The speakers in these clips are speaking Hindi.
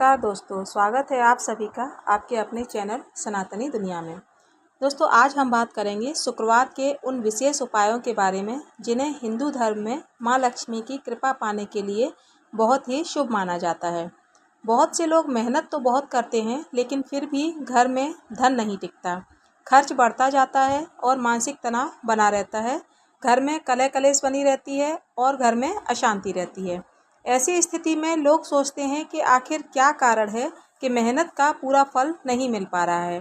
नमस्कार दोस्तों, स्वागत है आप सभी का आपके अपने चैनल सनातनी दुनिया में। दोस्तों, आज हम बात करेंगे शुक्रवार के उन विशेष उपायों के बारे में जिन्हें हिंदू धर्म में माँ लक्ष्मी की कृपा पाने के लिए बहुत ही शुभ माना जाता है। बहुत से लोग मेहनत तो बहुत करते हैं, लेकिन फिर भी घर में धन नहीं टिकता, खर्च बढ़ता जाता है और मानसिक तनाव बना रहता है। घर में कलह कलेश बनी रहती है और घर में अशांति रहती है। ऐसी स्थिति में लोग सोचते हैं कि आखिर क्या कारण है कि मेहनत का पूरा फल नहीं मिल पा रहा है।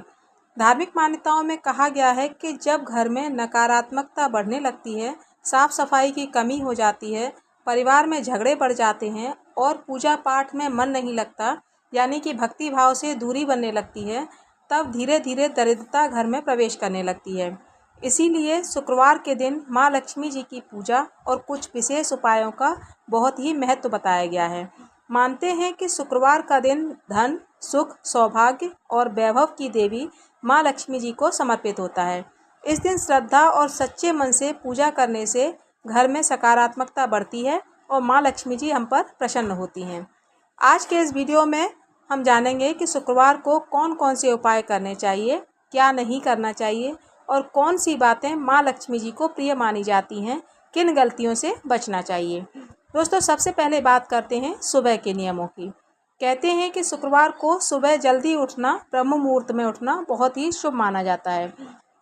धार्मिक मान्यताओं में कहा गया है कि जब घर में नकारात्मकता बढ़ने लगती है, साफ सफाई की कमी हो जाती है, परिवार में झगड़े बढ़ जाते हैं और पूजा पाठ में मन नहीं लगता, यानी कि भक्ति भाव से दूरी बनने लगती है, तब धीरे धीरे दरिद्रता घर में प्रवेश करने लगती है। इसीलिए शुक्रवार के दिन माँ लक्ष्मी जी की पूजा और कुछ विशेष उपायों का बहुत ही महत्व बताया गया है। मानते हैं कि शुक्रवार का दिन धन, सुख, सौभाग्य और वैभव की देवी माँ लक्ष्मी जी को समर्पित होता है। इस दिन श्रद्धा और सच्चे मन से पूजा करने से घर में सकारात्मकता बढ़ती है और माँ लक्ष्मी जी हम पर प्रसन्न होती हैं। आज के इस वीडियो में हम जानेंगे कि शुक्रवार को कौन कौन से उपाय करने चाहिए, क्या नहीं करना चाहिए और कौन सी बातें माँ लक्ष्मी जी को प्रिय मानी जाती हैं, किन गलतियों से बचना चाहिए। दोस्तों, सबसे पहले बात करते हैं सुबह के नियमों की। कहते हैं कि शुक्रवार को सुबह जल्दी उठना, ब्रह्म मुहूर्त में उठना बहुत ही शुभ माना जाता है।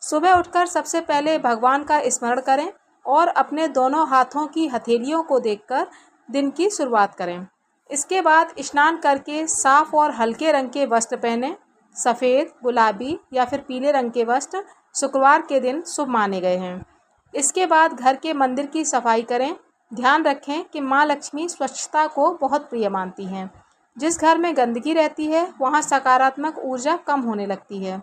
सुबह उठकर सबसे पहले भगवान का स्मरण करें और अपने दोनों हाथों की हथेलियों को देखकर दिन की शुरुआत करें। इसके बाद स्नान करके साफ और हल्के रंग के वस्त्र पहनें। सफ़ेद, गुलाबी या फिर पीले रंग के वस्त्र शुक्रवार के दिन शुभ माने गए हैं। इसके बाद घर के मंदिर की सफाई करें। ध्यान रखें कि माँ लक्ष्मी स्वच्छता को बहुत प्रिय मानती हैं। जिस घर में गंदगी रहती है वहाँ सकारात्मक ऊर्जा कम होने लगती है।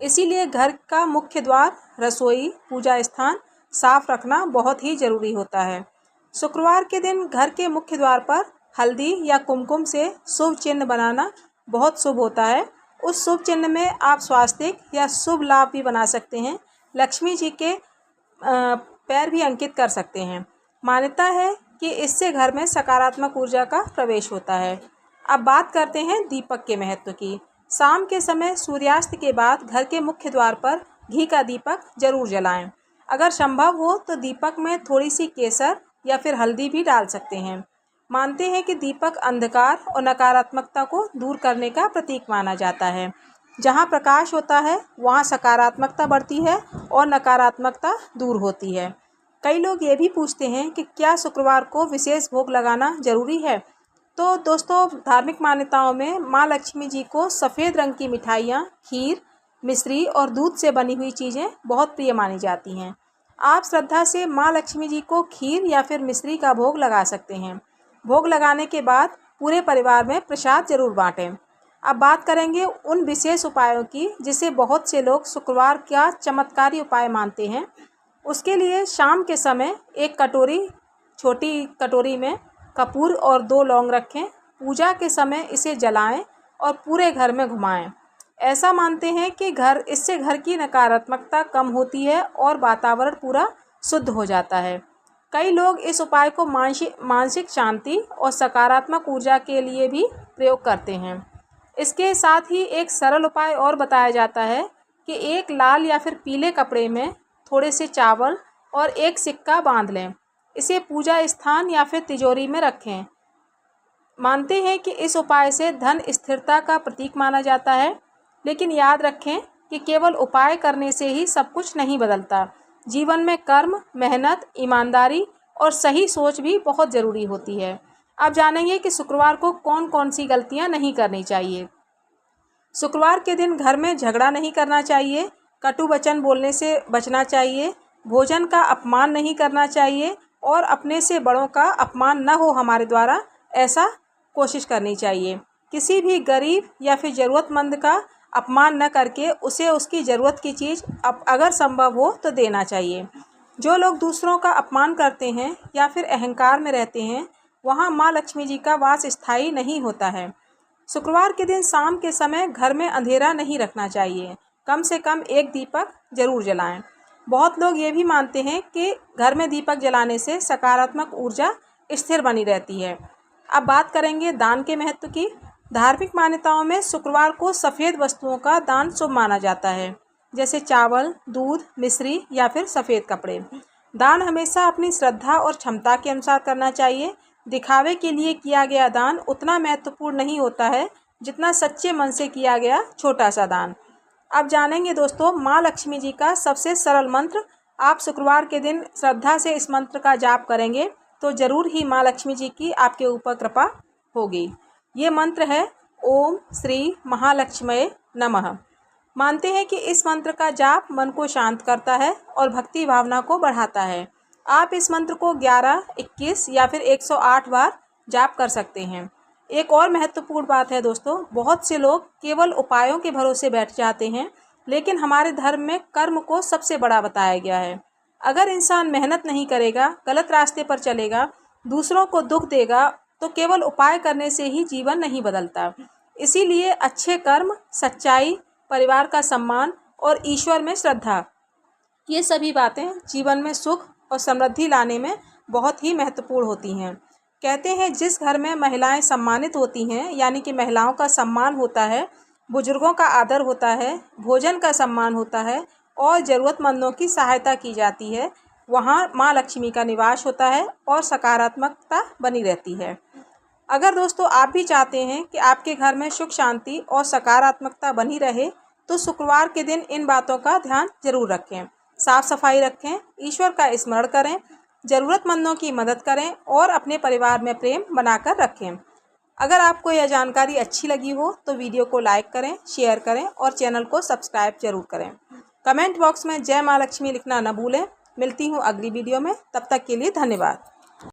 इसीलिए घर का मुख्य द्वार, रसोई, पूजा स्थान साफ रखना बहुत ही ज़रूरी होता है। शुक्रवार के दिन घर के मुख्य द्वार पर हल्दी या कुमकुम से शुभ चिन्ह बनाना बहुत शुभ होता है। उस शुभ चिन्ह में आप स्वास्तिक या शुभ लाभ भी बना सकते हैं। लक्ष्मी जी के पैर भी अंकित कर सकते हैं। मान्यता है कि इससे घर में सकारात्मक ऊर्जा का प्रवेश होता है। अब बात करते हैं दीपक के महत्व की। शाम के समय सूर्यास्त के बाद घर के मुख्य द्वार पर घी का दीपक जरूर जलाएं। अगर संभव हो तो दीपक में थोड़ी सी केसर या फिर हल्दी भी डाल सकते हैं। मानते हैं कि दीपक अंधकार और नकारात्मकता को दूर करने का प्रतीक माना जाता है। जहाँ प्रकाश होता है वहाँ सकारात्मकता बढ़ती है और नकारात्मकता दूर होती है। कई लोग ये भी पूछते हैं कि क्या शुक्रवार को विशेष भोग लगाना जरूरी है। तो दोस्तों, धार्मिक मान्यताओं में माँ लक्ष्मी जी को सफ़ेद रंग की मिठाइयाँ, खीर, मिश्री और दूध से बनी हुई चीज़ें बहुत प्रिय मानी जाती हैं। आप श्रद्धा से माँ लक्ष्मी जी को खीर या फिर मिश्री का भोग लगा सकते हैं। भोग लगाने के बाद पूरे परिवार में प्रसाद जरूर बांटें। अब बात करेंगे उन विशेष उपायों की जिसे बहुत से लोग शुक्रवार का चमत्कारी उपाय मानते हैं। उसके लिए शाम के समय एक छोटी कटोरी में कपूर और 2 लौंग रखें। पूजा के समय इसे जलाएं और पूरे घर में घुमाएं। ऐसा मानते हैं कि इससे घर की नकारात्मकता कम होती है और वातावरण पूरा शुद्ध हो जाता है। कई लोग इस उपाय को मानसिक शांति और सकारात्मक ऊर्जा के लिए भी प्रयोग करते हैं। इसके साथ ही एक सरल उपाय और बताया जाता है कि एक लाल या फिर पीले कपड़े में थोड़े से चावल और एक सिक्का बांध लें। इसे पूजा स्थान या फिर तिजोरी में रखें। मानते हैं कि इस उपाय से धन स्थिरता का प्रतीक माना जाता है। लेकिन याद रखें कि केवल उपाय करने से ही सब कुछ नहीं बदलता। जीवन में कर्म, मेहनत, ईमानदारी और सही सोच भी बहुत ज़रूरी होती है। अब जानेंगे कि शुक्रवार को कौन कौन सी गलतियां नहीं करनी चाहिए। शुक्रवार के दिन घर में झगड़ा नहीं करना चाहिए, कटु वचन बोलने से बचना चाहिए, भोजन का अपमान नहीं करना चाहिए और अपने से बड़ों का अपमान न हो हमारे द्वारा, ऐसा कोशिश करनी चाहिए। किसी भी गरीब या फिर ज़रूरतमंद का अपमान न करके उसे उसकी ज़रूरत की चीज़ अगर संभव हो तो देना चाहिए। जो लोग दूसरों का अपमान करते हैं या फिर अहंकार में रहते हैं, वहाँ माँ लक्ष्मी जी का वास स्थायी नहीं होता है। शुक्रवार के दिन शाम के समय घर में अंधेरा नहीं रखना चाहिए। कम से कम एक दीपक जरूर जलाएं। बहुत लोग ये भी मानते हैं कि घर में दीपक जलाने से सकारात्मक ऊर्जा स्थिर बनी रहती है। अब बात करेंगे दान के महत्व की। धार्मिक मान्यताओं में शुक्रवार को सफ़ेद वस्तुओं का दान शुभ माना जाता है, जैसे चावल, दूध, मिश्री या फिर सफ़ेद कपड़े। दान हमेशा अपनी श्रद्धा और क्षमता के अनुसार करना चाहिए। दिखावे के लिए किया गया दान उतना महत्वपूर्ण नहीं होता है जितना सच्चे मन से किया गया छोटा सा दान। अब जानेंगे दोस्तों माँ लक्ष्मी जी का सबसे सरल मंत्र। आप शुक्रवार के दिन श्रद्धा से इस मंत्र का जाप करेंगे तो ज़रूर ही माँ लक्ष्मी जी की आपके ऊपर कृपा होगी। ये मंत्र है ओम श्री महालक्ष्मये नमः। मानते हैं कि इस मंत्र का जाप मन को शांत करता है और भक्ति भावना को बढ़ाता है। आप इस मंत्र को 11, 21 या फिर 108 बार जाप कर सकते हैं। एक और महत्वपूर्ण बात है दोस्तों, बहुत से लोग केवल उपायों के भरोसे बैठ जाते हैं, लेकिन हमारे धर्म में कर्म को सबसे बड़ा बताया गया है। अगर इंसान मेहनत नहीं करेगा, गलत रास्ते पर चलेगा, दूसरों को दुख देगा, तो केवल उपाय करने से ही जीवन नहीं बदलता। इसीलिए अच्छे कर्म, सच्चाई, परिवार का सम्मान और ईश्वर में श्रद्धा, ये सभी बातें जीवन में सुख और समृद्धि लाने में बहुत ही महत्वपूर्ण होती हैं। कहते हैं जिस घर में महिलाएं सम्मानित होती हैं, यानी कि महिलाओं का सम्मान होता है, बुजुर्गों का आदर होता है, भोजन का सम्मान होता है और ज़रूरतमंदों की सहायता की जाती है, वहाँ माँ लक्ष्मी का निवास होता है और सकारात्मकता बनी रहती है। अगर दोस्तों आप भी चाहते हैं कि आपके घर में सुख शांति और सकारात्मकता बनी रहे, तो शुक्रवार के दिन इन बातों का ध्यान जरूर रखें। साफ सफाई रखें, ईश्वर का स्मरण करें, ज़रूरतमंदों की मदद करें और अपने परिवार में प्रेम बनाकर रखें। अगर आपको यह जानकारी अच्छी लगी हो तो वीडियो को लाइक करें, शेयर करें और चैनल को सब्सक्राइब जरूर करें। कमेंट बॉक्स में जय माँ लक्ष्मी लिखना न भूलें। मिलती हूँ अगली वीडियो में, तब तक के लिए धन्यवाद।